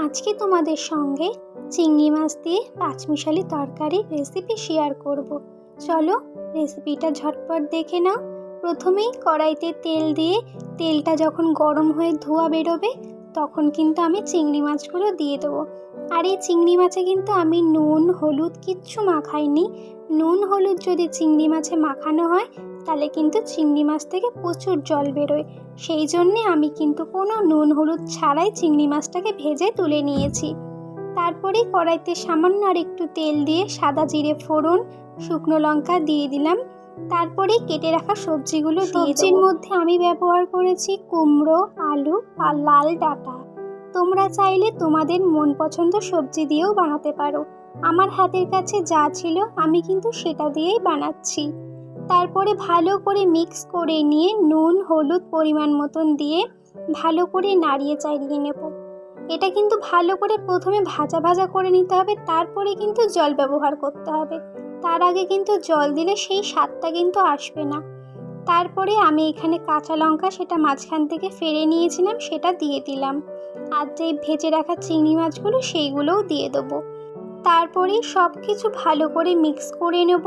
আজকে তোমাদের সঙ্গে চিংড়ি মাছ দিয়ে পাঁচমিশালি তরকারির রেসিপি শেয়ার করব। চলো রেসিপিটা ঝটপট দেখে নাও। প্রথমেই কড়াইতে তেল দিয়ে তেলটা যখন গরম হয়ে ধোঁয়া বেরোবে তখন কিন্তু আমি চিংড়ি মাছগুলো দিয়ে দেবো। আর এই চিংড়ি মাছে কিন্তু আমি নুন হলুদ কিচ্ছু মাখাইনি। নুন হলুদ যদি চিংড়ি মাছে মাখানো হয় তাহলে কিন্তু চিংড়ি মাছ থেকে প্রচুর জল বেরোয়। সেই জন্যে আমি কিন্তু কোনো নুন হলুদ ছাড়াই চিংড়ি মাছটাকে ভেজে তুলে নিয়েছি। তারপরেই কড়াইতে সামান্য আর একটু তেল দিয়ে সাদা জিরে ফোড়ন শুকনো লঙ্কা দিয়ে দিলাম। তারপরেই কেটে রাখা সবজিগুলো দিয়ে সবজির মধ্যে আমি ব্যবহার করেছি কুমড়ো, আলু আর লাল ডাঁটা। তোমরা চাইলে তোমাদের মন পছন্দ সবজি দিয়েও বানাতে পারো। আমার হাতের কাছে যা ছিল আমি কিন্তু সেটা দিয়েই বানাচ্ছি। তারপরে ভালো করে মিক্স করে নিয়ে নুন হলুদ পরিমাণ মতন দিয়ে ভালো করে নাড়িয়ে চাড়িয়ে নেব। এটা কিন্তু ভালো করে প্রথমে ভাজা ভাজা করে নিতে হবে, তারপরে কিন্তু জল ব্যবহার করতে হবে। তার আগে কিন্তু জল দিলে সেই স্বাদটা কিন্তু আসবে না। তারপরে আমি এখানে কাঁচা লঙ্কা সেটা মাঝখান থেকে ফেলে নিয়েছিলাম সেটা দিয়ে দিলাম। আর যে ভেজে রাখা চিংড়ি মাছগুলো সেইগুলোও দিয়ে দেবো। তারপরে সব কিছু ভালো করে মিক্স করে নেব।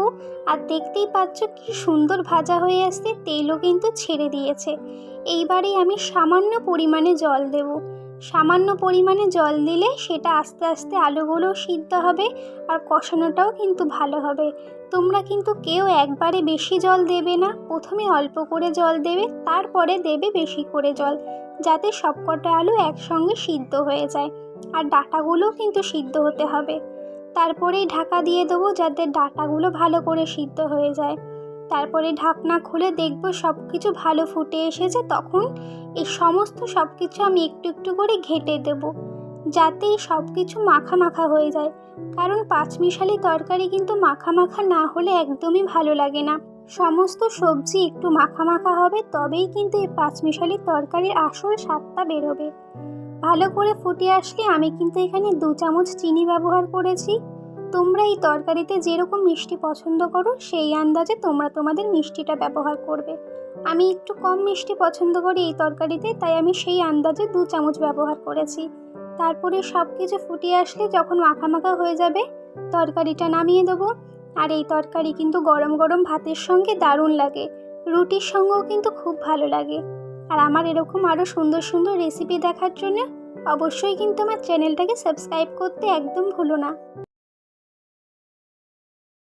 আর দেখতেই পাচ্ছ কি সুন্দর ভাজা হয়ে আসছে, তেলও কিন্তু ছেড়ে দিয়েছে। এইবারে আমি সামান্য পরিমাণে জল দেব। সামান্য পরিমাণে জল দিলে সেটা আস্তে আস্তে আলুগুলো সিদ্ধ হবে আর কষানোটাও কিন্তু ভালো হবে। তোমরা কিন্তু কেউ একবারে বেশি জল দেবে না, প্রথমে অল্প করে জল দেবে, তারপরে দেবে বেশি করে জল, যাতে সবকটা আলু একসঙ্গে সিদ্ধ হয়ে যায়। আর ডাঁটাগুলোও কিন্তু সিদ্ধ হতে হবে। তারপরেই ঢাকা দিয়ে দেবো যাতে ডাঁটাগুলো ভালো করে সিদ্ধ হয়ে যায়। তারপরে ঢাকনা খুলে দেখবো সব কিছু ভালো ফুটে এসেছে। তখন এই সমস্ত সব কিছু আমি একটু একটু করে ঘেঁটে দেবো যাতে সব কিছু মাখা মাখা হয়ে যায়। কারণ পাঁচমিশালি তরকারি কিন্তু মাখা মাখা না হলে একদমই ভালো লাগে না। সমস্ত সবজি একটু মাখা মাখা হবে, তবেই কিন্তু এই পাঁচমিশালি তরকারির আসল স্বাদটা বেরোবে। ভালো করে ফুটে আসলে আমি কিন্তু এখানে 2 চামচ চিনি ব্যবহার করেছি। তোমরা এই তরকারিতে যেরকম মিষ্টি পছন্দ করো সেই আন্দাজে তোমরা তোমাদের মিষ্টিটা ব্যবহার করবে। আমি একটু কম মিষ্টি পছন্দ করি এই তরকারিতে, তাই আমি সেই আন্দাজে 2 চামচ ব্যবহার করেছি। তারপরে সব কিছু ফুটে আসলে যখন মাখা মাখা হয়ে যাবে তরকারিটা নামিয়ে দেবো। আর এই তরকারি কিন্তু গরম গরম ভাতের সঙ্গে দারুণ লাগে, রুটির সঙ্গেও কিন্তু খুব ভালো লাগে। আর আমার এরকম আরও সুন্দর সুন্দর রেসিপি দেখার জন্য অবশ্যই কিন্তু আমার চ্যানেলটাকে সাবস্ক্রাইব করতে একদম ভুলো না।